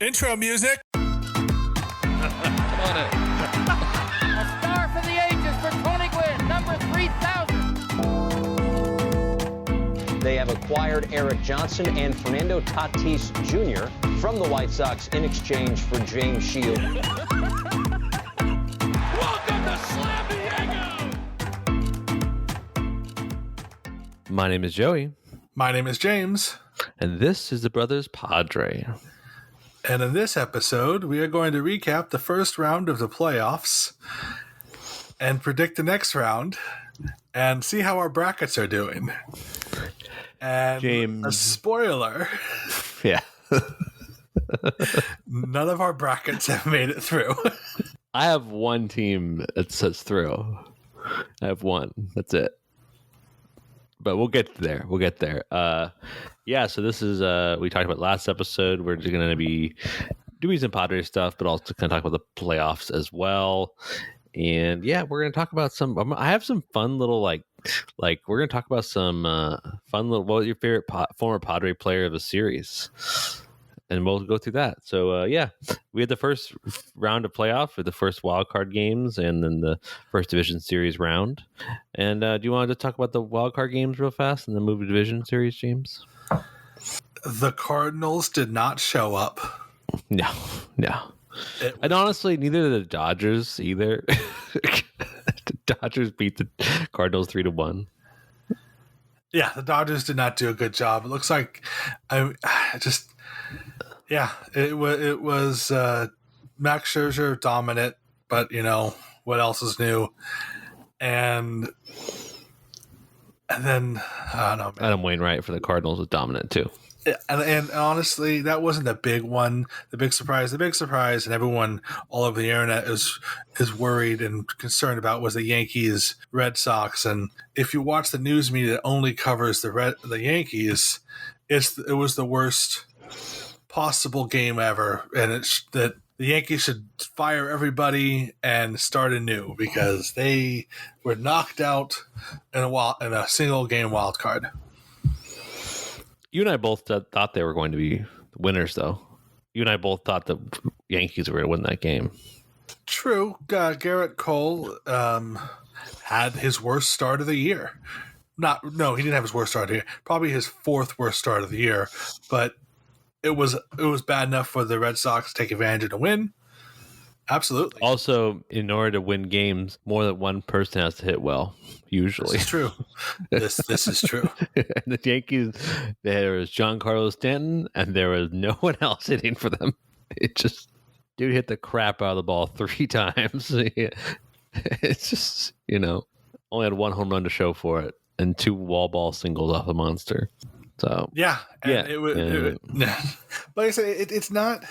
Intro music. A star for the ages for Tony Gwynn, number 3,000. They have acquired Eric Johnson and Fernando Tatis Jr. from the White Sox in exchange for James Shield. Welcome to Slam Diego! My name is Joey. My name is James. And this is the Brothers Padre. And in this episode, we are going to recap the first round of the playoffs and predict the next round and see how our brackets are doing. And James. A spoiler. Yeah. None of our brackets have made it through. I have one team that says through. I have one. That's it. But we'll get there. Yeah, so this is, we talked about last episode. We're just going to be doing some Padres stuff, but also kind of talk about the playoffs as well. And yeah, we're going to talk about I have some fun little, like we're going to talk about some fun little, what was your favorite former Padre player of the series? And we'll go through that. So, yeah, we had the first round of playoff with the first wild card games and then the first division series round. And do you want to talk about the wild card games real fast and then move to division series, James? The Cardinals did not show up. No. And honestly, neither did the Dodgers either. The Dodgers beat the Cardinals 3-1. Yeah, the Dodgers did not do a good job. It looks like it was Max Scherzer dominant, but you know what else is new, and then I don't know. Man. Adam Wainwright for the Cardinals was dominant too. And honestly, that wasn't the big one. The big surprise, and everyone all over the internet is worried and concerned about was the Yankees Red Sox. And if you watch the news media that only covers the Yankees, it was the worst possible game ever, and it's that the Yankees should fire everybody and start anew because they were knocked out in a single game wild card. You and I both thought they were going to be winners, though. You and I both thought the Yankees were going to win that game. True. Garrett Cole had his worst start of the year. He didn't have his worst start of the year. Probably his fourth worst start of the year, but it was bad enough for the Red Sox to take advantage of the win. Absolutely. Also, in order to win games, more than one person has to hit well. Usually, this is true. This is true. And the Yankees, there was Giancarlo Stanton, and there was no one else hitting for them. It just, dude hit the crap out of the ball 3 times. It's just, only had 1 home run to show for it, and 2 wall ball singles off the monster. So yeah. But like I said, it's not.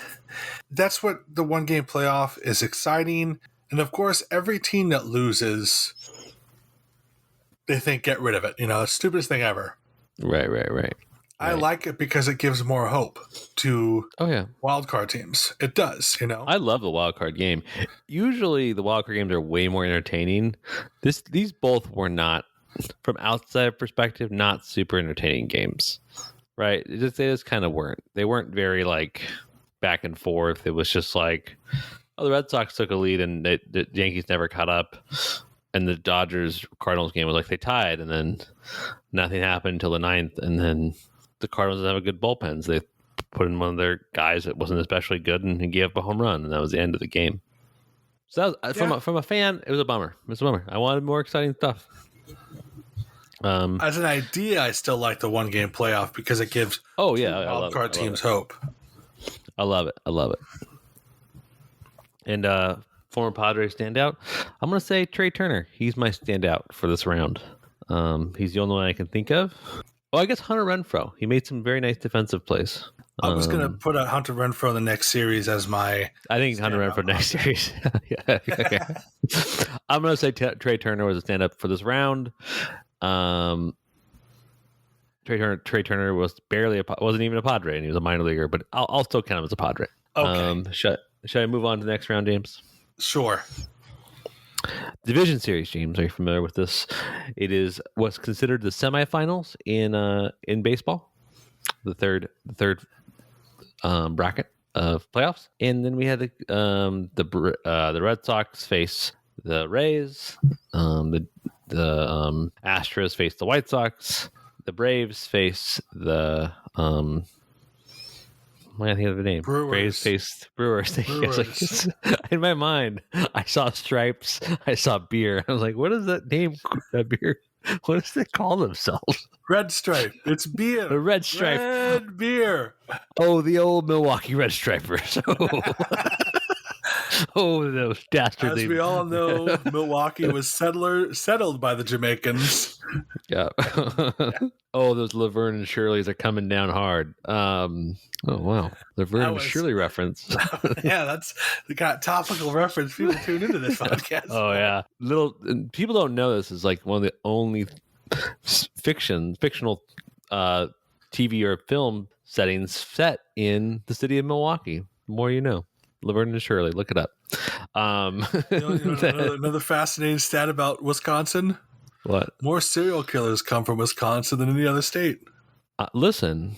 That's what the one game playoff is exciting, and of course, every team that loses, they think get rid of it. The stupidest thing ever. Right. I like it because it gives more hope to wild card teams. It does. I love the wild card game. Usually, the wild card games are way more entertaining. These both were not. From outside perspective, not super entertaining games, right? They just kind of weren't. They weren't very back and forth. It was just the Red Sox took a lead and the Yankees never caught up, and the Dodgers Cardinals game was they tied, and then nothing happened until the 9th, and then the Cardinals didn't have a good bullpen, so they put in one of their guys that wasn't especially good, and he gave up a home run, and that was the end of the game. So that was, from a fan, it was a bummer. I wanted more exciting stuff. As an idea, I still like the one game playoff because it gives wild card teams hope. I love it. And former Padres standout, I'm going to say Trey Turner. He's my standout for this round. He's the only one I can think of. Oh, I guess Hunter Renfroe. He made some very nice defensive plays. I was going to put a Hunter Renfroe in the next series as my. I think Hunter Renfroe next series. Okay. I'm going to say Trey Turner was a stand-up for this round. Trey Turner wasn't even a Padre, and he was a minor leaguer, but I'll still count him as a Padre. Okay. Should I move on to the next round, James? Sure. Division series, James. Are you familiar with this? It is what's considered the semifinals in baseball. The third bracket. of playoffs, and then we had the Red Sox face the Rays, the Astros face the White Sox, the Braves face the I can't think of the name. Brewers. Braves faced Brewers. In my mind, I saw stripes. I saw beer. I was like, what is that name? That beer? What does they call themselves? Red Stripe. It's beer. The Red Stripe. Red beer. Oh, the old Milwaukee Red Stripers. Oh, those dastards. As we all know, Milwaukee was settled by the Jamaicans. Yeah. Oh, those Laverne and Shirley's are coming down hard. Oh, wow. Laverne and Shirley reference. Yeah, that's the kind of topical reference people tune into this podcast. Oh, yeah. People don't know this is like one of the only fictional TV or film settings set in the city of Milwaukee. The more you know. Laverne and Shirley, look it up. Another fascinating stat about Wisconsin. What? More serial killers come from Wisconsin than any other state. Listen,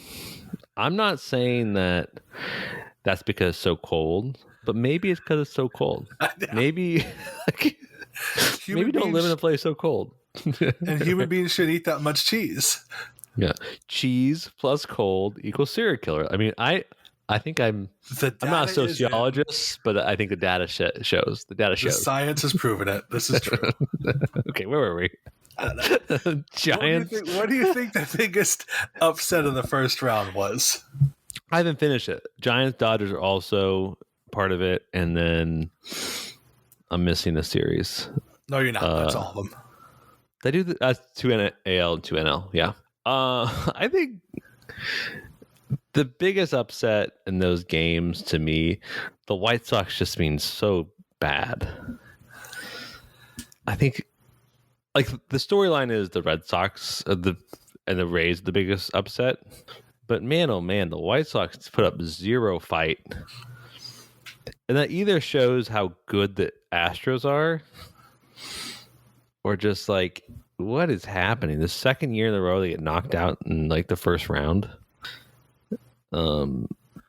I'm not saying that's because it's so cold, but maybe it's because it's so cold. Maybe maybe don't live in a place so cold. And human beings should eat that much cheese. Yeah, cheese plus cold equals serial killer. I mean, I think I'm not a sociologist, but I think the data shows. The data shows. The science has proven it. This is true. Okay, where were we? Giants. What do you think the biggest upset of the first round was? I haven't finished it. Giants, Dodgers are also part of it, and then I'm missing a series. No, you're not. That's all of them. They do that's 2 AL and 2 NL. Yeah. I think the biggest upset in those games to me, the White Sox just means so bad. I think, like, the storyline is the Red Sox and the Rays the biggest upset, but man, oh man, the White Sox put up zero fight, and that either shows how good the Astros are, or just like what is happening. The second year in a row they get knocked out in like the first round.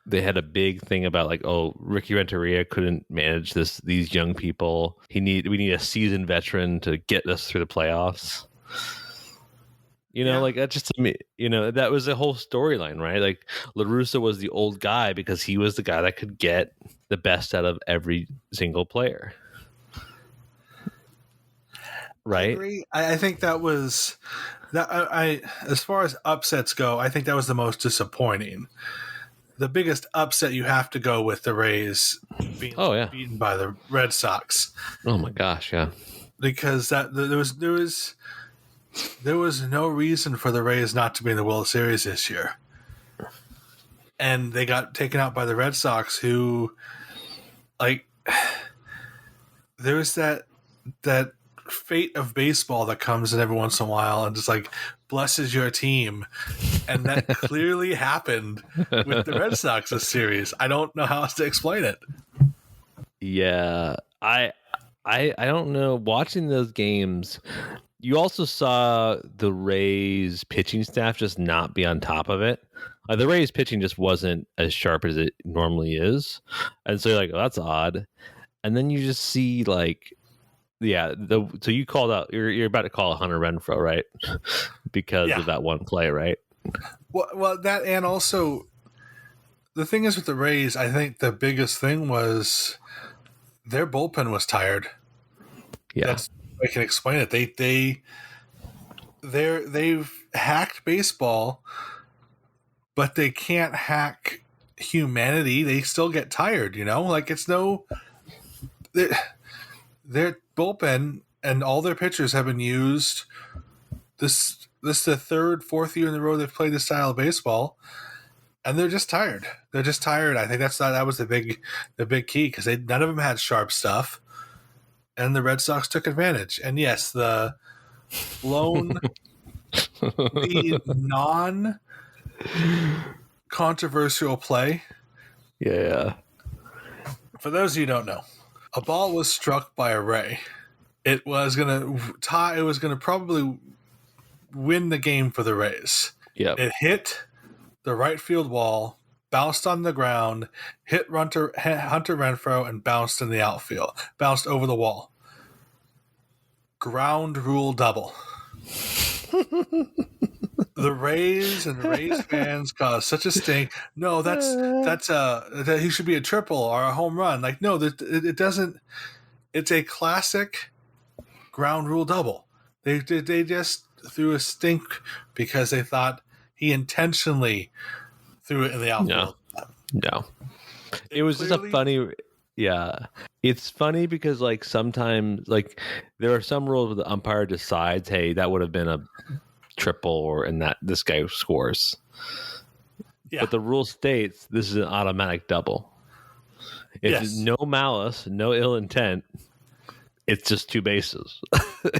They had a big thing about like, oh, Ricky Renteria couldn't manage these young people. We need a seasoned veteran to get us through the playoffs. Like that just to me, that was the whole storyline, right? Like La Russa was the old guy because he was the guy that could get the best out of every single player. Right. I agree. I think that was that. I as far as upsets go, I think that was the most disappointing. The biggest upset you have to go with the Rays being beaten by the Red Sox. Oh my gosh, yeah. Because there was no reason for the Rays not to be in the World Series this year, and they got taken out by the Red Sox, who, like, there was that fate of baseball that comes in every once in a while and just like blesses your team, and that clearly happened with the Red Sox this series. I don't know how else to explain it. Yeah, I don't know. Watching those games, you also saw the Rays pitching staff just not be on top of it. The Rays pitching just wasn't as sharp as it normally is, and so you're like, oh, that's odd. And then you just see like. Yeah, so you called out. You're about to call Hunter Renfroe, right? Because of that one play, right? Well, that, and also the thing is with the Rays, I think the biggest thing was their bullpen was tired. Yeah, I can explain it. They've hacked baseball, but they can't hack humanity. They still get tired. Like it's no. Their bullpen and all their pitchers have been used. This is the fourth year in a row they've played this style of baseball, and they're just tired. They're just tired. I think that was the big key, because none of them had sharp stuff, and the Red Sox took advantage. And yes, the non-controversial play. Yeah. For those of you who don't know, a ball was struck by a Ray. It was gonna tie. It was gonna probably win the game for the Rays. Yeah. It hit the right field wall, bounced on the ground, hit Hunter Renfroe, and bounced in the outfield. Bounced over the wall. Ground rule double. The Rays and the Rays fans caused such a stink. No, that he should be a triple or a home run. Like, no, it doesn't. It's a classic ground rule double. They just threw a stink because they thought he intentionally threw it in the outfield. No. It was just a funny. Yeah, it's funny because like sometimes like there are some rules where the umpire decides, hey, that would have been a triple, or in that this guy scores. Yeah. But the rule states this is an automatic double. It's no malice, no ill intent. It's just two bases.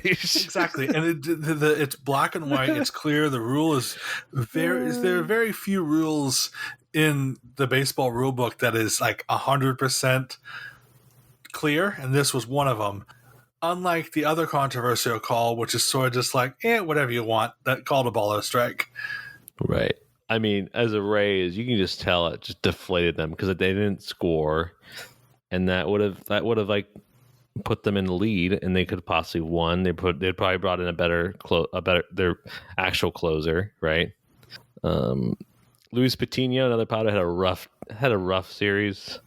Exactly, and it's black and white. It's clear. The rule is there are very few rules in the baseball rule book that is like 100% clear, and this was one of them. Unlike the other controversial call, which is sort of just like, whatever you want, that called a ball or a strike. Right. I mean, as a Rays, you can just tell it just deflated them because they didn't score, and that would have like put them in the lead, and they could have possibly won. They'd probably brought in a better their actual closer, right? Luis Patino, another Padre, had a rough series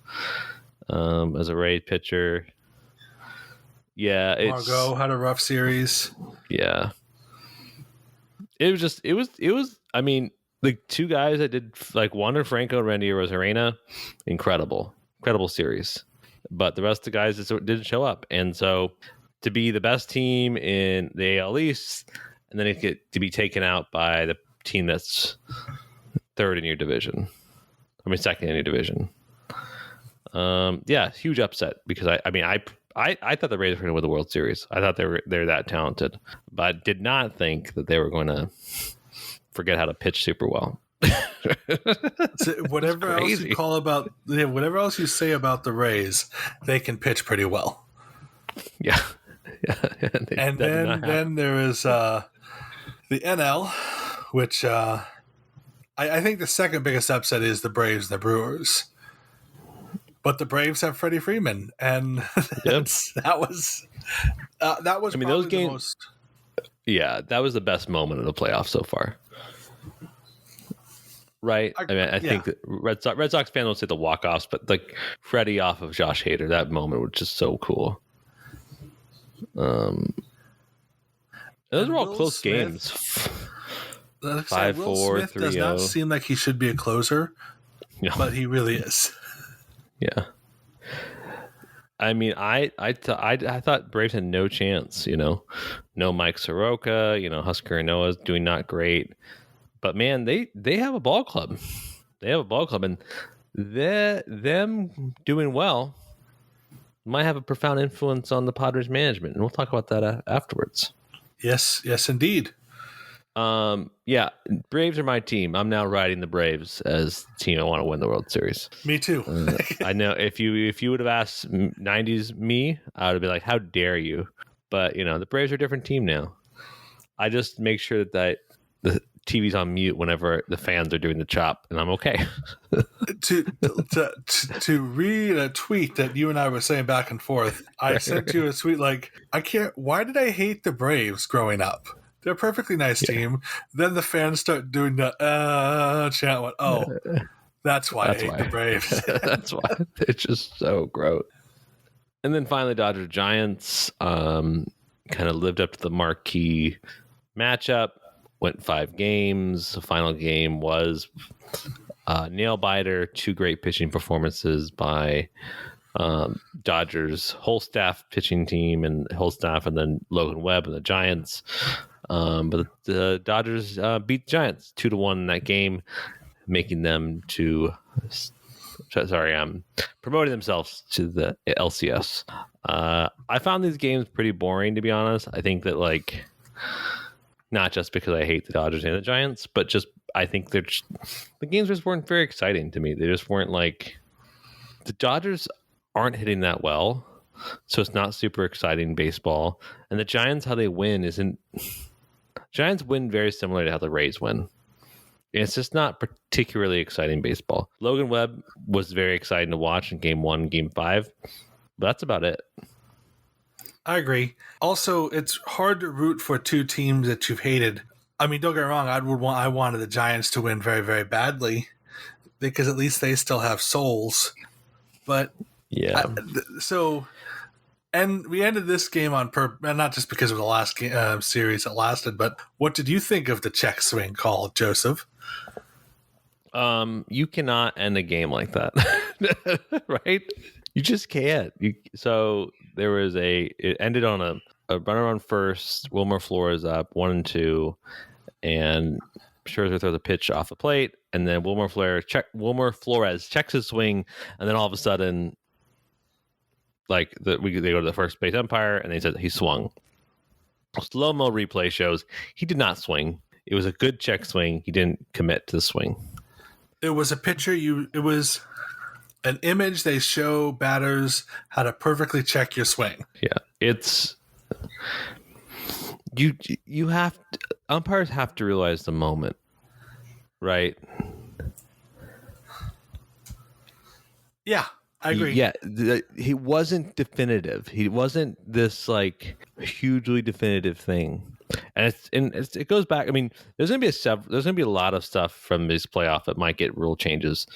as a Rays pitcher. Yeah, Margot had a rough series. Yeah, it was. I mean, the two guys that did like Wander Franco and Randy Arozarena, incredible series. But the rest of the guys just didn't show up, and so to be the best team in the AL East, and then to be taken out by the team that's third in your division, second in your division. Huge upset because I thought the Rays were going to win the World Series. I thought they're that talented, but I did not think that they were going to forget how to pitch super well. So whatever else you say about the Rays, they can pitch pretty well. Yeah. And then there is the NL, which I think the second biggest upset is the Braves and the Brewers. But the Braves have Freddie Freeman, and that was those games. Yeah, that was the best moment of the playoffs so far. Right? I think that Red Sox fans will say the walk-offs, but like Freddie off of Josh Hader, that moment was just so cool. Those were all close games. 5-4, 3-0. Does not seem like he should be a closer, but he really is. Yeah. I mean, I thought Braves had no chance, no Mike Soroka, Husker and Noah's doing not great. But man, they have a ball club. They have a ball club, and them doing well might have a profound influence on the Padres management, and we'll talk about that afterwards. Yes, indeed. Braves are my team. I'm now riding the Braves as the team I want to win the World Series. Me too. I know if you would have asked 90s me, I would have been like, how dare you? But the Braves are a different team now. I just make sure that the TV's on mute whenever the fans are doing the chop, and I'm okay. to read a tweet that you and I were saying back and forth, I sent you a tweet like, why did I hate the Braves growing up? They're a perfectly nice team. Then the fans start doing the chant. Went, that's why I hate the Braves. That's why they're just so gross. And then finally, Dodgers Giants kind of lived up to the marquee matchup. Went 5 games. The final game was nail biter. 2 great pitching performances by Dodgers whole staff pitching team and whole staff, and then Logan Webb and the Giants. But the Dodgers beat the Giants 2-1 in that game, making them promoting themselves to the LCS. I found these games pretty boring, to be honest. I think that not just because I hate the Dodgers and the Giants, but just I think the games just weren't very exciting to me. They just weren't the Dodgers aren't hitting that well, so it's not super exciting baseball. And the Giants, how they win Giants win very similar to how the Rays win. It's just not particularly exciting baseball. Logan Webb was very exciting to watch in Game 1, Game 5, but that's about it. I agree. Also, it's hard to root for two teams that you've hated. I mean, don't get me wrong. I wanted the Giants to win very, very badly because at least they still have souls. But yeah. And we ended this game on not just because of the last series that lasted, but what did you think of the check swing call, Joseph? You cannot end a game like that, right? You just can't. So there was it ended on a runner on first. Wilmer Flores up 1-2, and Scherzer throws a pitch off the plate, and then Wilmer Flores checks his swing, and then all of a sudden, they go to the first base umpire, and they said he swung. Slow-mo replay shows he did not swing. It was a good check swing. He didn't commit to the swing. It was a picture. It was an image they show batters how to perfectly check your swing. Yeah, it's you have to, umpires have to realize the moment, right? Yeah, I agree. Yeah, he wasn't definitive. He wasn't this hugely definitive thing. And it goes back. I mean, there's gonna be a lot of stuff from this playoff that might get rule changes.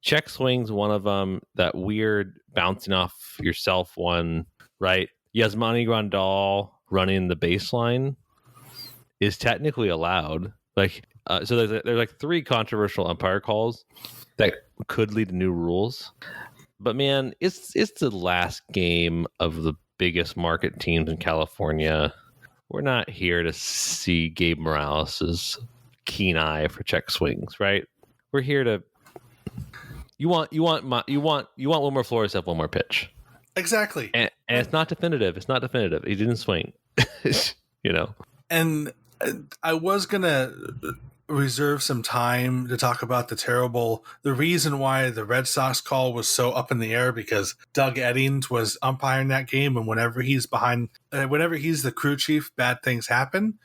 Check swings, one of them. That weird bouncing off yourself one, right? Yasmani Grandal running the baseline is technically allowed. So there's 3 controversial umpire calls that could lead to new rules. But man, it's the last game of the biggest market teams in California. We're not here to see Gabe Morales' keen eye for check swings, right? We're here to. You want Wilmer Flores to have one more pitch. Exactly. And it's not definitive. It's not definitive. He didn't swing. And I was gonna reserve some time to talk about the reason why the Red Sox call was so up in the air, because Doug Eddings was umpiring that game, and whenever he's the crew chief, bad things happen.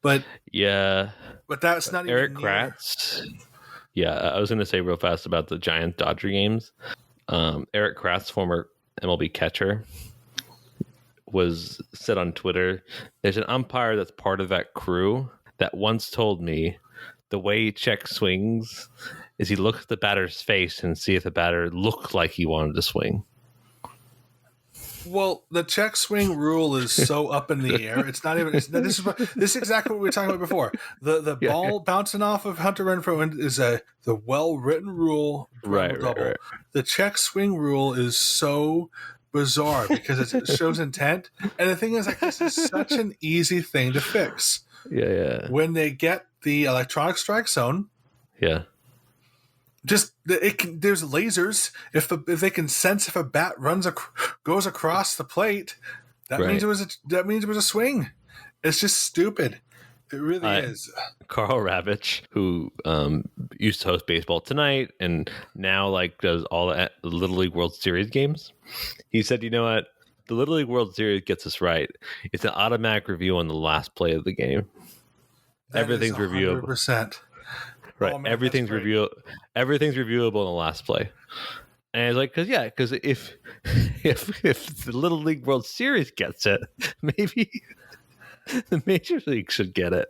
But that's not Eric even Kratz. Yeah, I was going to say real fast about the Giants Dodger games. Eric Kratz, former MLB catcher, was said on Twitter, there's an umpire that's part of that crew that once told me the way he checks swings is he looks at the batter's face and see if the batter looked like he wanted to swing. Well, the check swing rule is so up in the air. It's not even. This is exactly what we were talking about before. The ball bouncing off of Hunter Renfroe is the well written rule. Right. The check swing rule is so bizarre because it shows intent. And the thing is, this is such an easy thing to fix. Yeah. When they get the electronic strike zone. Yeah. There's lasers. If they can sense if a bat goes across the plate, that means it was a swing. It's just stupid. It really is. Carl Ravitch, who used to host Baseball Tonight and now does all the Little League World Series games, he said, "You know what? The Little League World Series gets us right. It's an automatic review on the last play of the game. Everything's reviewable. 100%. Right. Oh, man, everything's reviewable in the last play." And it's because if the Little League World Series gets it, maybe the Major League should get it.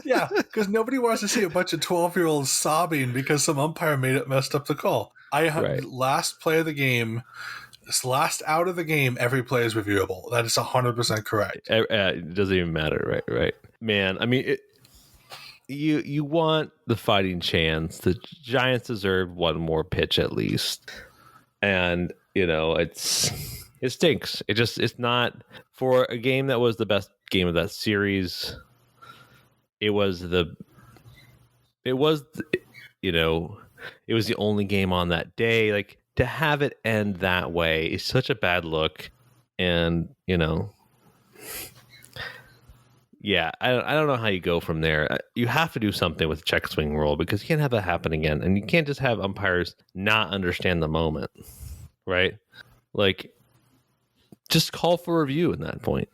Yeah, because nobody wants to see a bunch of 12-year-olds sobbing because some umpire messed up the call. Last play of the game, this last out of the game, every play is reviewable. That is 100% correct. It doesn't even matter, right? Man, I mean, you want the fighting chance. The Giants deserve one more pitch at least, and it stinks. It's not for a game that was the best game of that series. It was the only game on that day. To have it end that way is such a bad look, and yeah, I don't know how you go from there. You have to do something with the check swing rule because you can't have that happen again, and you can't just have umpires not understand the moment, right? just call for review in that point.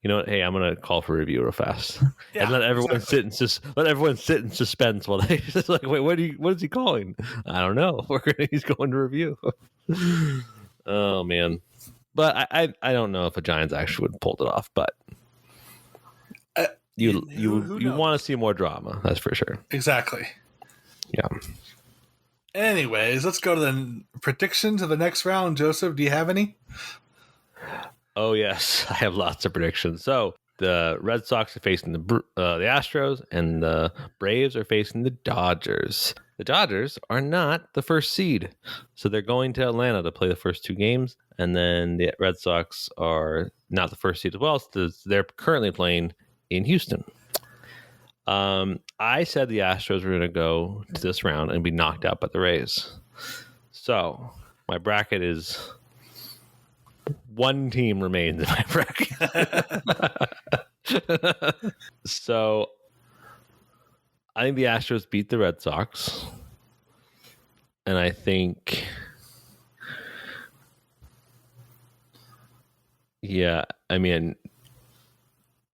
You know what? Hey, I'm gonna call for review real fast, and let everyone sit in suspense while they just like, wait, what is he calling? I don't know. He's going to review. Oh man, but I don't know if the Giants actually would have pulled it off, but you want to see more drama, that's for sure. Exactly. Yeah. Anyways, let's go to the predictions of the next round. Joseph, do you have any? Oh, yes. I have lots of predictions. So the Red Sox are facing the Astros, and the Braves are facing the Dodgers. The Dodgers are not the first seed, so they're going to Atlanta to play the first two games, and then the Red Sox are not the first seed as well, so they're currently playing in Houston. I said the Astros were going to go to this round and be knocked out by the Rays. So my bracket is one team remains in my bracket. So I think the Astros beat the Red Sox. And I think,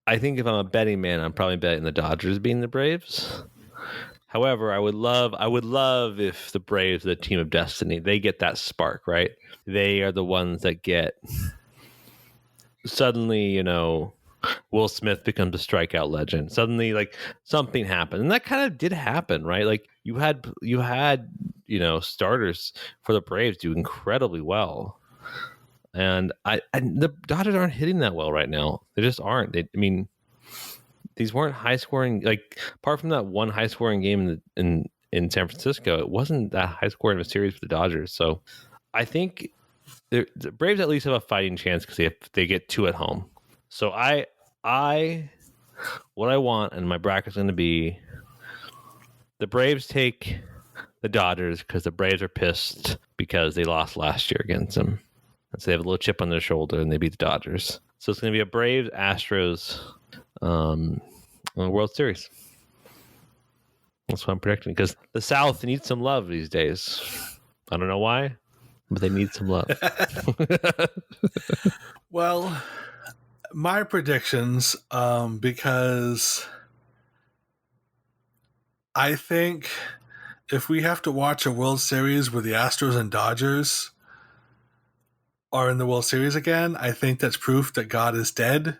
I think if I'm a betting man, I'm probably betting the Dodgers beating the Braves. However, I would love if the Braves, the team of destiny, they get that spark, right? They are the ones that get suddenly, Will Smith becomes a strikeout legend. Suddenly, like, something happened, and that kind of did happen, right? Like you had starters for the Braves do incredibly well. And the Dodgers aren't hitting that well right now. They just aren't. These weren't high scoring. Like, apart from that one high scoring game in San Francisco, it wasn't that high scoring of a series for the Dodgers. So I think the Braves at least have a fighting chance because they get two at home. So what I want, and my bracket's going to be the Braves take the Dodgers because the Braves are pissed because they lost last year against them. So they have a little chip on their shoulder, and they beat the Dodgers. So it's going to be a Braves-Astros World Series. That's what I'm predicting, because the South needs some love these days. I don't know why, but they need some love. Well, my predictions, because I think if we have to watch a World Series where the Astros and Dodgers are in the World Series again, I think that's proof that God is dead,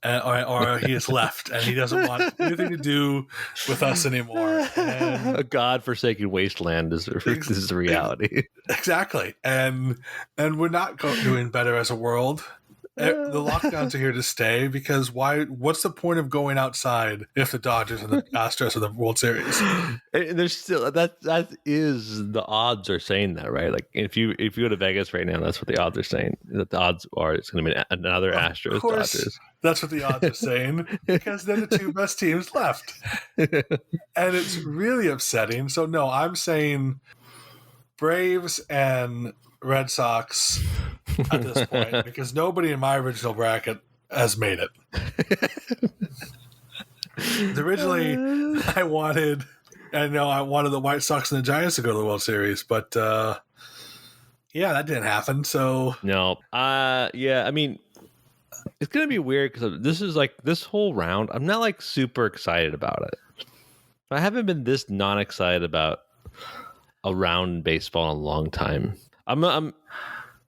or he has left, and he doesn't want anything to do with us anymore. And a God-forsaken wasteland is the reality. Exactly, and we're not doing better as a world. The lockdowns are here to stay, because what's the point of going outside if the Dodgers and the Astros are the World Series? There's still that is the odds are saying that, right? Like if you go to Vegas right now, that's what the odds are saying. That the odds are it's going to be another Astros Dodgers. That's what the odds are saying, because they're the two best teams left, and it's really upsetting. So no, I'm saying Braves and Red Sox at this point, because nobody in my original bracket has made it. Originally, I wanted the White Sox and the Giants to go to the World Series, but yeah, that didn't happen. So no, it's gonna be weird because this whole round, I'm not like super excited about it. I haven't been this non-excited about a round in baseball in a long time.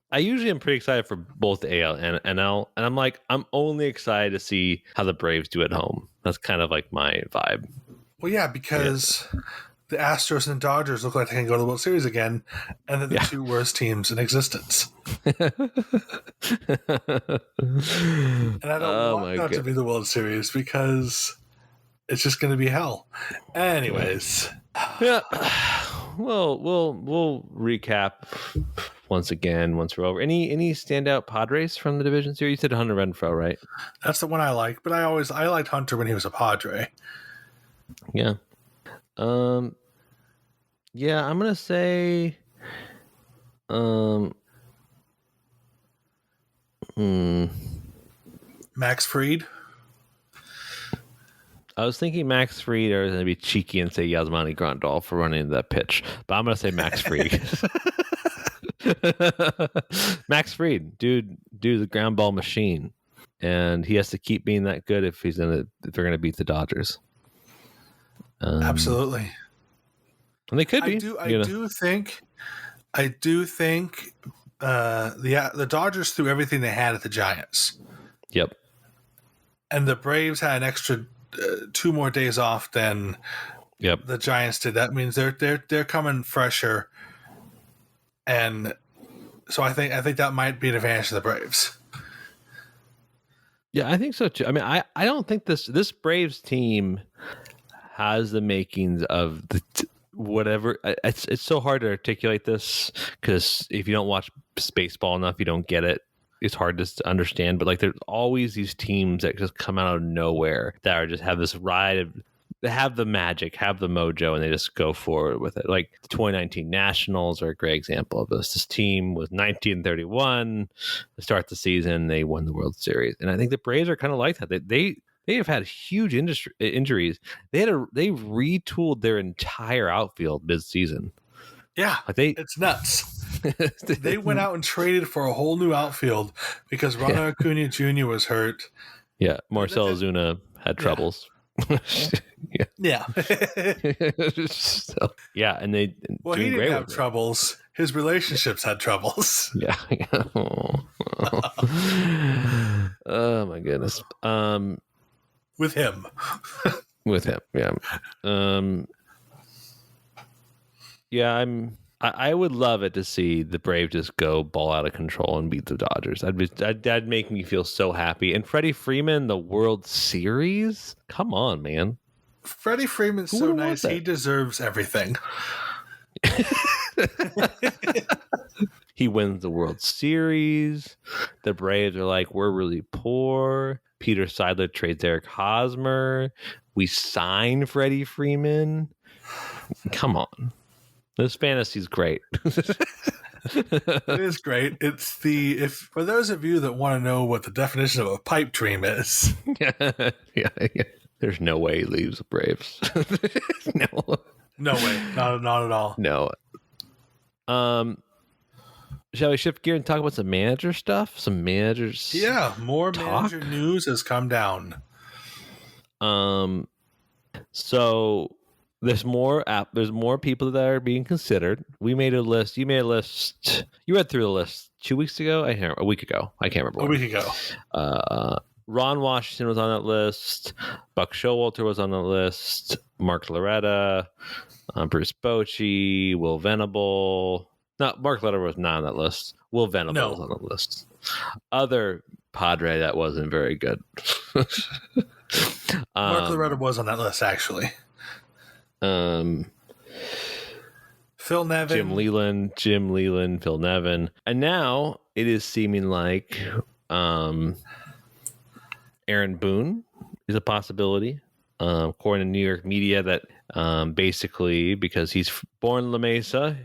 I usually am pretty excited for both AL and NL, and I'm only excited to see how the Braves do at home. That's kind of like my vibe. Well, yeah, because the Astros and the Dodgers look like they can go to the World Series again, and they're the two worst teams in existence. And I don't want that to be the World Series, because it's just going to be hell. Anyways. Yeah. Well, we'll recap once we're over. Any standout Padres from the division series? You said Hunter Renfroe, right? That's the one I like, but I liked Hunter when he was a Padre. Yeah. Yeah, I'm gonna say Max Fried. I was thinking Max Fried, or going to be cheeky and say Yasmani Grandal for running that pitch, but I'm going to say Max Fried. Max Fried, dude's a ground ball machine, and he has to keep being that good if they're gonna beat the Dodgers. Absolutely, and they could be. I do think the Dodgers threw everything they had at the Giants. Yep. And the Braves had an extra 2 more days off than the Giants did. That means they're coming fresher, and so I think that might be an advantage to the Braves. Yeah, I think so too. I mean, I don't think this Braves team has the makings of the whatever. It's so hard to articulate this because if you don't watch baseball enough, you don't get it. It's hard to understand. But like, there's always these teams that just come out of nowhere that are just have this ride of. They have the magic, have the mojo, and they just go forward with it. Like the 2019 Nationals are a great example of this. This team was 1931 to start the season. They won the World Series, and I think the Braves are kind of like that. They have had huge injuries. They retooled their entire outfield mid-season. Yeah, it's nuts. They went out and traded for a whole new outfield because Ronald Acuna Jr. was hurt. Yeah, Marcell Ozuna had troubles. Yeah. So, yeah, and they he didn't have troubles. His relationships had troubles. Yeah. Oh my goodness. With him. Yeah. Yeah, I would love it to see the Braves just go ball out of control and beat the Dodgers. That'd make me feel so happy. And Freddie Freeman, the World Series? Come on, man. Freddie Freeman's so nice. He deserves everything. He wins the World Series. The Braves are like, we're really poor. Peter Seidler trades Eric Hosmer. We sign Freddie Freeman. Come on. This fantasy's great. It is great. It's for those of you that want to know what the definition of a pipe dream is. Yeah. There's no way he leaves the Braves. No way. Not at all. No. Shall we shift gear and talk about some manager stuff? Some managers. Yeah, more manager news has come down. So there's more people that are being considered. We made a list. You made a list. You read through the list 2 weeks ago. A week ago. I can't remember. A week ago. Ron Washington was on that list. Buck Showalter was on the list. Mark Loretta, Bruce Bochy, Will Venable. No, Mark Loretta was not on that list. Will Venable was on the list. Other Padre that wasn't very good. Mark Loretta was on that list, actually. Phil Nevin, Jim Leland, Phil Nevin, and now it is seeming like Aaron Boone is a possibility, according to New York media. That basically because he's born in La Mesa,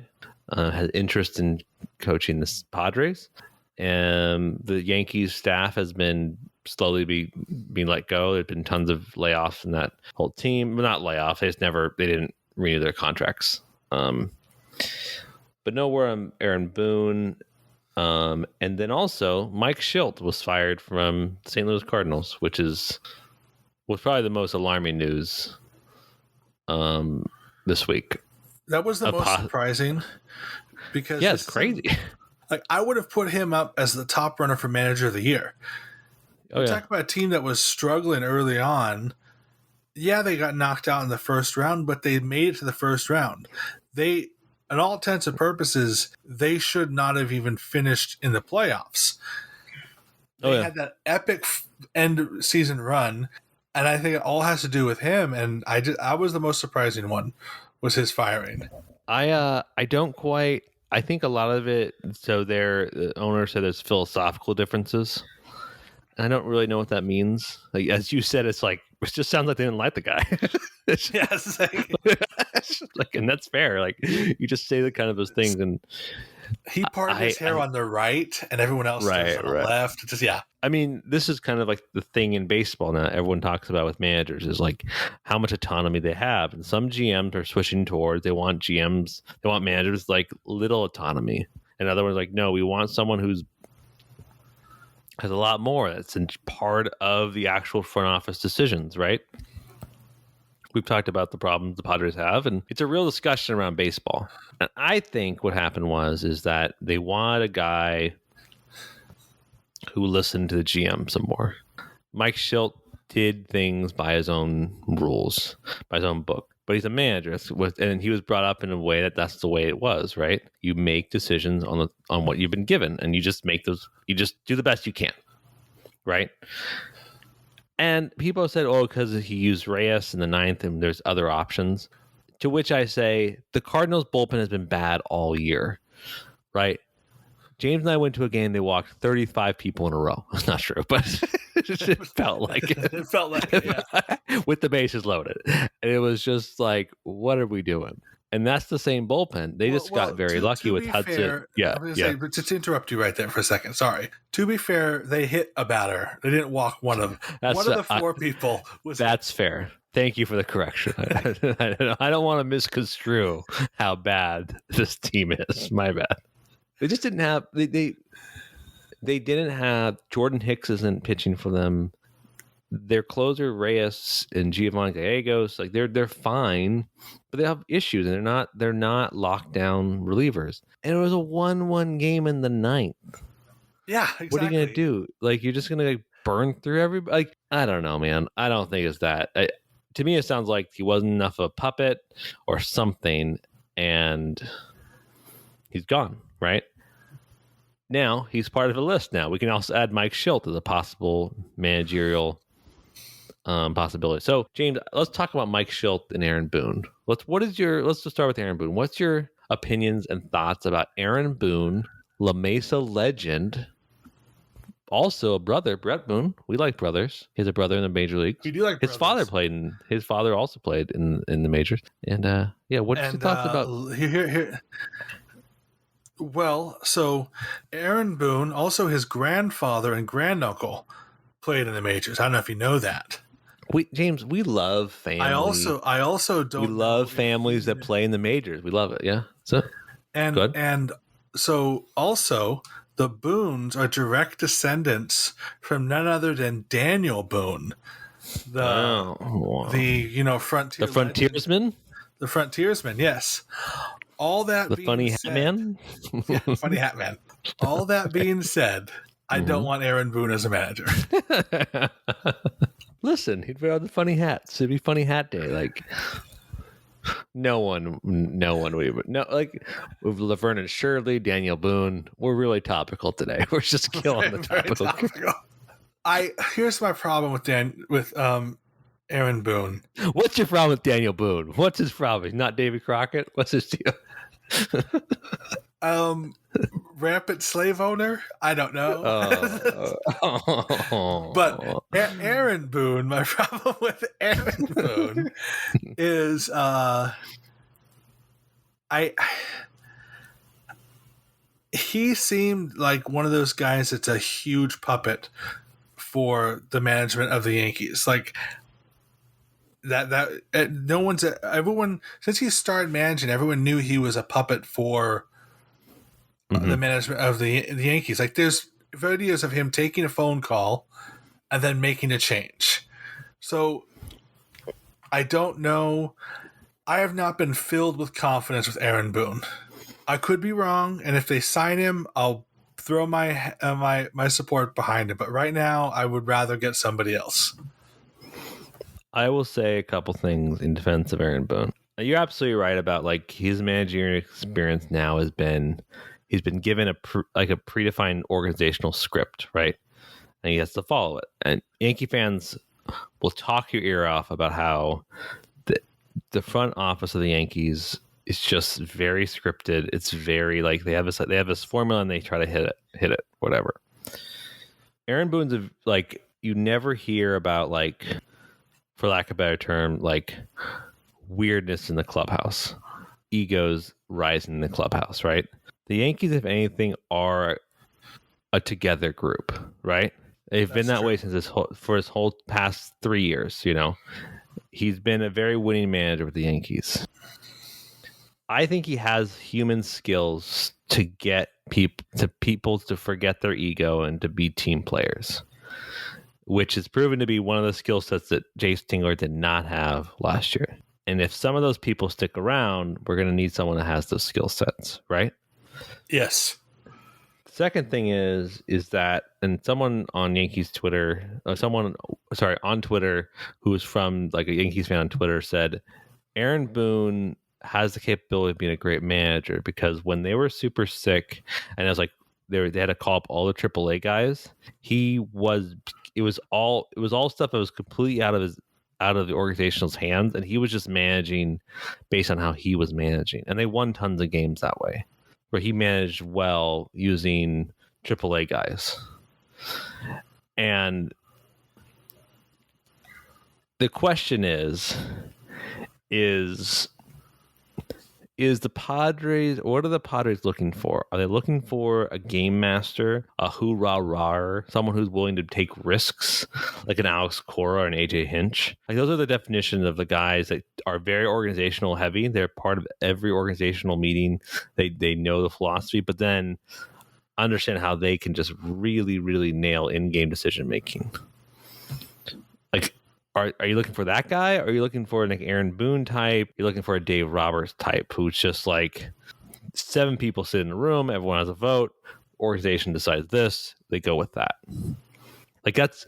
has interest in coaching the Padres, and the Yankees staff has been slowly being let go. There's been tons of layoffs in that whole team. Well, not layoffs. They didn't renew their contracts. But no word on Aaron Boone. And then also Mike Schilt was fired from St. Louis Cardinals, which was probably the most alarming news this week. That was the most surprising because it's crazy. Like, I would have put him up as the top runner for manager of the year. Talk about a team that was struggling early on. Yeah, they got knocked out in the first round, but they made it to the first round. They, in all intents and purposes, they should not have even finished in the playoffs. They had that epic end season run, and I think it all has to do with him. And I was the most surprising one, was his firing. I don't quite. I think a lot of it. So the owner said there's philosophical differences. I don't really know what that means. Like, as you said, it just sounds like they didn't like the guy. Yes, and that's fair. Like, you just say the kind of those things, and he parted his hair on the right, and everyone else does on the left. Just I mean, this is kind of like the thing in baseball now. Everyone talks about with managers is like how much autonomy they have, and some GMs are switching towards they want managers like little autonomy. And other one's like, no, we want someone who's has a lot more. That's in part of the actual front office decisions, right? We've talked about the problems the Padres have, and it's a real discussion around baseball. And I think what happened is that they wanted a guy who listened to the GM some more. Mike Shildt did things by his own rules, by his own book. But he's a manager, and he was brought up in a way that's the way it was, right? You make decisions on what you've been given, and you just make those. You just do the best you can, right? And people said, "Oh, because he used Reyes in the ninth, and there's other options." To which I say, the Cardinals' bullpen has been bad all year, right? James and I went to a game. They walked 35 people in a row. It's not true, but it felt like it. It felt like it, yeah. With the bases loaded. And it was just like, what are we doing? And that's the same bullpen. They just got very lucky with Hudson. Fair, but to interrupt you right there for a second, sorry. To be fair, they hit a batter. They didn't walk one of them. One of the four people was. That's fair. Thank you for the correction. I don't want to misconstrue how bad this team is. My bad. They just didn't have they didn't have Jordan Hicks isn't pitching for them. Their closer Reyes and Giovanni Gallegos, like they're fine, but they have issues and they're not lockdown relievers. And it was a 1-1 game in the ninth. Yeah, exactly. What are you gonna do? Like you're just gonna like, burn through everybody? Like I don't know, man. I don't think it's that. To me, it sounds like he wasn't enough of a puppet or something, and he's gone. Right. Now he's part of a list. Now we can also add Mike Shildt as a possible managerial possibility. So James, let's talk about Mike Shildt and Aaron Boone. Let's just start with Aaron Boone. What's your opinions and thoughts about Aaron Boone, La Mesa legend, also a brother, Brett Boone? We like brothers. He has a brother in the major leagues. We do like his brothers. His father also played in the majors. And what's your thoughts about here? Well, so Aaron Boone, also his grandfather and granduncle played in the majors. I don't know if you know that. James, we love family. I also don't. We love families that play in the majors. We love it. Yeah. So and so also the Boones are direct descendants from none other than Daniel Boone, the frontier. The frontiersman. The frontiersman. Yes. All that the being funny said, hat man. Yeah, funny hat man. All that being said, I don't want Aaron Boone as a manager. Listen, he'd wear the funny hats. It'd be funny hat day. Like no one would even like with Laverne and Shirley, Daniel Boone. We're really topical today. We're just killing the topical. Here's my problem with Aaron Boone. What's your problem with Daniel Boone? What's his problem? He's not Davy Crockett? What's his deal? Rampant slave owner? I don't know. But Aaron Boone, my problem with Aaron Boone is he seemed like one of those guys that's a huge puppet for the management of the Yankees. Like everyone since he started managing, everyone knew he was a puppet for the management of the Yankees. Like there's videos of him taking a phone call and then making a change. So I don't know. I have not been filled with confidence with Aaron Boone. I could be wrong, and if they sign him, I'll throw my my support behind him. But right now, I would rather get somebody else. I will say a couple things in defense of Aaron Boone. You're absolutely right about like his managerial experience now he's been given a predefined organizational script, right? And he has to follow it. And Yankee fans will talk your ear off about how the front office of the Yankees is just very scripted. It's very like they have this formula and they try to hit it, whatever. Aaron Boone's like you never hear about like, for lack of a better term, like weirdness in the clubhouse, egos rising in the clubhouse, right? The Yankees, if anything, are a together group, right? They've been that way since his whole past 3 years. You know, he's been a very winning manager with the Yankees. I think he has human skills to get people to forget their ego and to be team players, which has proven to be one of the skill sets that Jace Tingler did not have last year. And if some of those people stick around, we're going to need someone that has those skill sets, right? Yes. Second thing is that, and someone on Yankees Twitter, on Twitter, who is from like a Yankees fan on Twitter, said Aaron Boone has the capability of being a great manager, because when they were super sick, and it was like they had to call up all the AAA guys, it was all stuff that was completely out of the organization's hands, and he was just managing based on how he was managing, and they won tons of games that way, where he managed well using AAA guys. And the question is the Padres, what are the Padres looking for? Are they looking for a game master, a hoorah-rah, someone who's willing to take risks, like an Alex Cora or an AJ Hinch? Like, those are the definitions of the guys that are very organizational heavy. They're part of every organizational meeting. They know the philosophy, but then understand how they can just really, really nail in-game decision making. Like, Are you looking for that guy? Or are you looking for an Aaron Boone type? You're looking for a Dave Roberts type, who's just like 7 people sit in a room, everyone has a vote, organization decides this, they go with that. Like, that's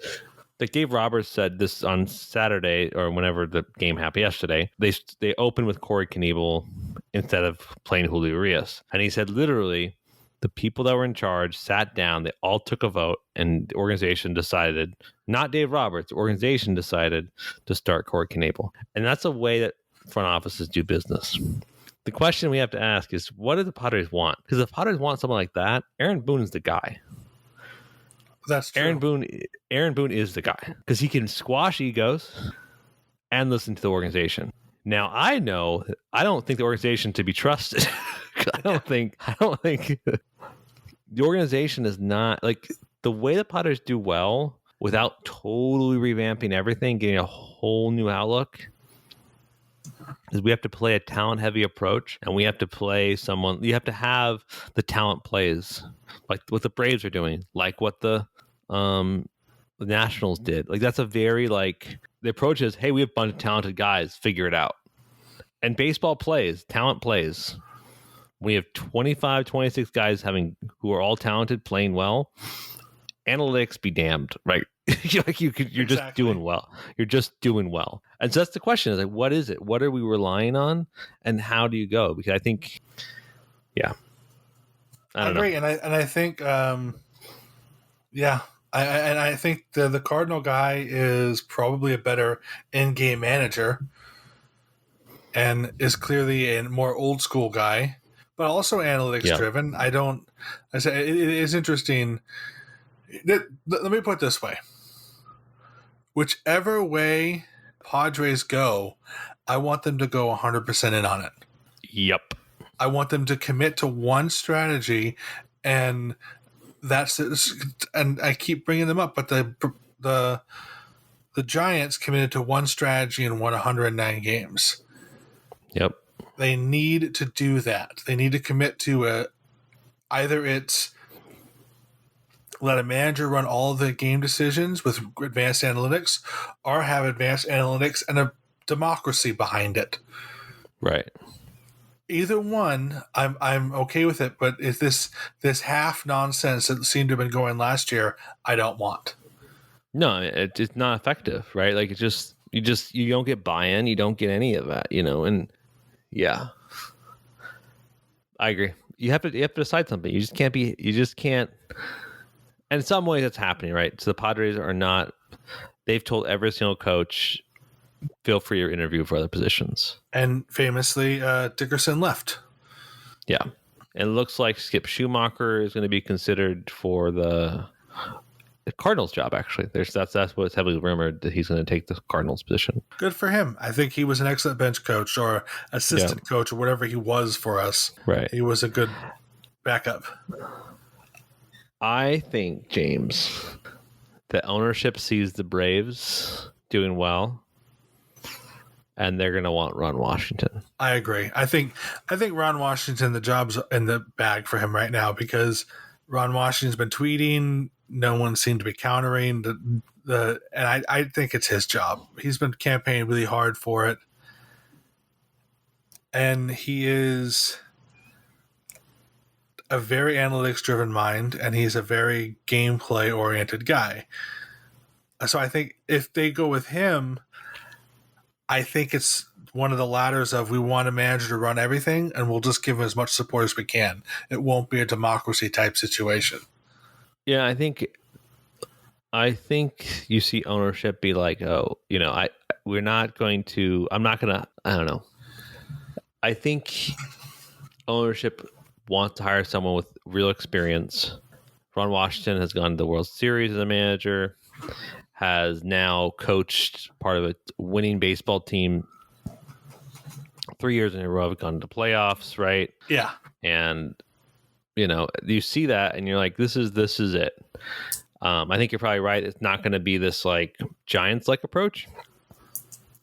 like Dave Roberts said this on Saturday, or whenever the game happened yesterday. They opened with Corey Knebel instead of playing Julio Urias, and he said literally, the people that were in charge sat down, they all took a vote, and the organization decided, not Dave Roberts, the organization decided to start Corey Knebel. And that's a way that front offices do business. The question we have to ask is, what do the Padres want? Because if Padres want someone like that, Aaron Boone is the guy. That's true. Aaron Boone is the guy, because he can squash egos and listen to the organization. Now, I don't think the organization to be trusted. I don't think the organization is not, like, the way the Padres do well without totally revamping everything, getting a whole new outlook, is we have to play a talent heavy approach, and we have to play someone, you have to have the talent plays, like what the Braves are doing, like what the Nationals did. Like, that's a very, like, the approach is, hey, we have a bunch of talented guys, figure it out. And baseball plays, talent plays. We have 25, 26 guys who are all talented, playing well. Analytics be damned, right? Like, you're exactly. Just doing well. You're just doing well. And so that's the question, is like, what is it? What are we relying on? And how do you go? Because I think, I agree. Know. And I think, I think the Cardinal guy is probably a better in-game manager, and is clearly a more old school guy, but also analytics driven. I say it is interesting. Let me put it this way. Whichever way Padres go, I want them to go 100% in on it. Yep. I want them to commit to one strategy, and and I keep bringing them up, but the Giants committed to one strategy and won 109 games. Yep. They need to do that. They need to commit to either it's let a manager run all the game decisions with advanced analytics, or have advanced analytics and a democracy behind it. Right. Either one, I'm okay with it, but if this half nonsense that seemed to have been going last year, I don't want. No, it's not effective, right? Like, you don't get buy-in, you don't get any of that, and yeah, I agree. You have to decide something. You just can't. And in some ways that's happening, right? So the Padres are not, they've told every single coach, feel free to interview for other positions. And famously, Dickerson left. Yeah. And it looks like Skip Schumacher is going to be considered for the Cardinals job, actually. That's what's heavily rumored, that he's going to take the Cardinals position. Good for him. I think he was an excellent bench coach or assistant coach or whatever he was for us. Right. He was a good backup. I think, James, that ownership sees the Braves doing well, and they're going to want Ron Washington. I agree. I think Ron Washington, the job's in the bag for him right now because Ron Washington's been tweeting. No one seemed to be countering and I think it's his job. He's been campaigning really hard for it. And he is a very analytics-driven mind, and he's a very gameplay-oriented guy. So I think if they go with him, I think it's one of the ladders of we want a manager to run everything, and we'll just give him as much support as we can. It won't be a democracy-type situation. Yeah, I think you see ownership be like, oh, we're not going to. I'm not gonna. I don't know. I think ownership wants to hire someone with real experience. Ron Washington has gone to the World Series as a manager, has now coached part of a winning baseball team 3 years in a row. Have gone to playoffs, right? Yeah. And you see that, and you're like, this is it. I think you're probably right. It's not going to be this like Giants-like approach.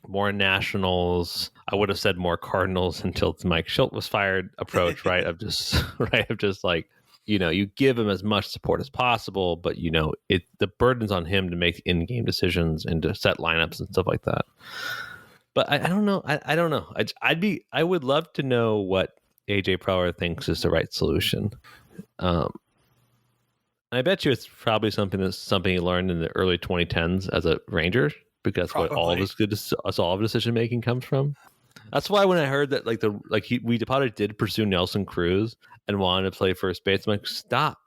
More Nationals. I would have said more Cardinals until Mike Schilt was fired approach, right? Of just like, you give him as much support as possible, but the burden's on him to make in-game decisions and to set lineups and stuff like that. But I don't know. I don't know. I would love to know what AJ Preller thinks is the right solution. I bet you it's probably something he learned in the early 2010s as a Ranger, because what all of his decision making comes from. That's why when I heard that we probably did pursue Nelson Cruz and wanted to play first base, I'm like, stop.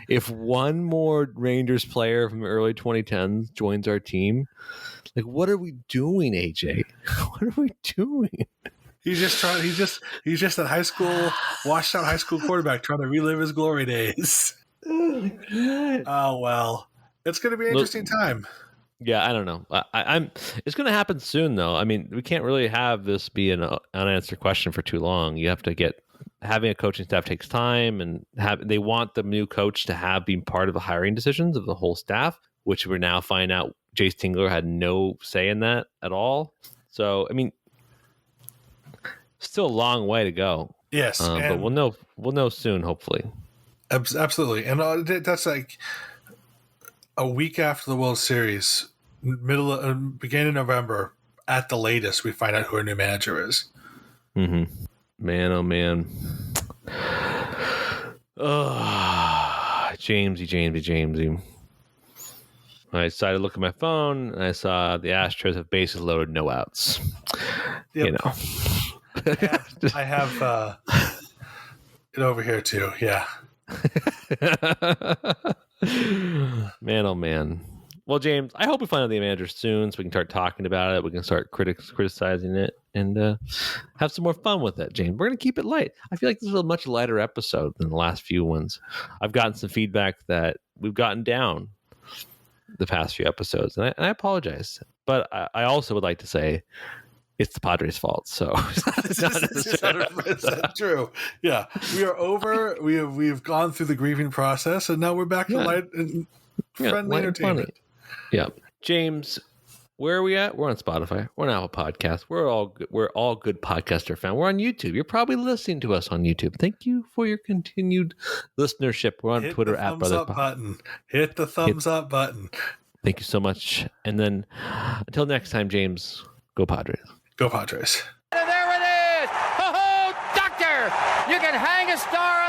If one more Rangers player from the early 2010s joins our team, like, what are we doing, AJ? What are we doing? He's just that washed out high school quarterback trying to relive his glory days. Oh my God. Oh well, it's going to be an interesting time. Yeah, I don't know. It's going to happen soon, though. I mean, we can't really have this be an unanswered question for too long. You have to having a coaching staff takes time, and they want the new coach to be part of the hiring decisions of the whole staff, which we're now finding out Jace Tingler had no say in that at all. So, I mean, still a long way to go. Yes, but we'll know soon, hopefully. Absolutely, and that's like a week after the World Series, beginning of November at the latest, we find out who our new manager is. Mm-hmm. Man, oh man. Oh, Jamesy. I decided to look at my phone, and I saw the Astros have bases loaded, no outs. Yep. I have it over here too. Yeah. Man, oh man. Well, James, I hope we find out the manager soon so we can start talking about it. We can start criticizing it and have some more fun with it, James. We're going to keep it light. I feel like this is a much lighter episode than the last few ones. I've gotten some feedback that we've gotten down the past few episodes, and I apologize. But I also would like to say it's the Padres' fault. So it's not necessarily 100% true. Yeah, we are over. We've gone through the grieving process, and now we're back to light and friendly entertainment. Yeah, James, where are we at? We're on Spotify. We're on Apple Podcasts. We're all good podcaster fans. We're on YouTube. You're probably listening to us on YouTube. Thank you for your continued listenership. We're on Twitter at Brothers button. Hit the thumbs up button. Thank you so much. And then until next time, James, go Padres. Go Padres. There it is! Ho-ho, doctor! You can hang a star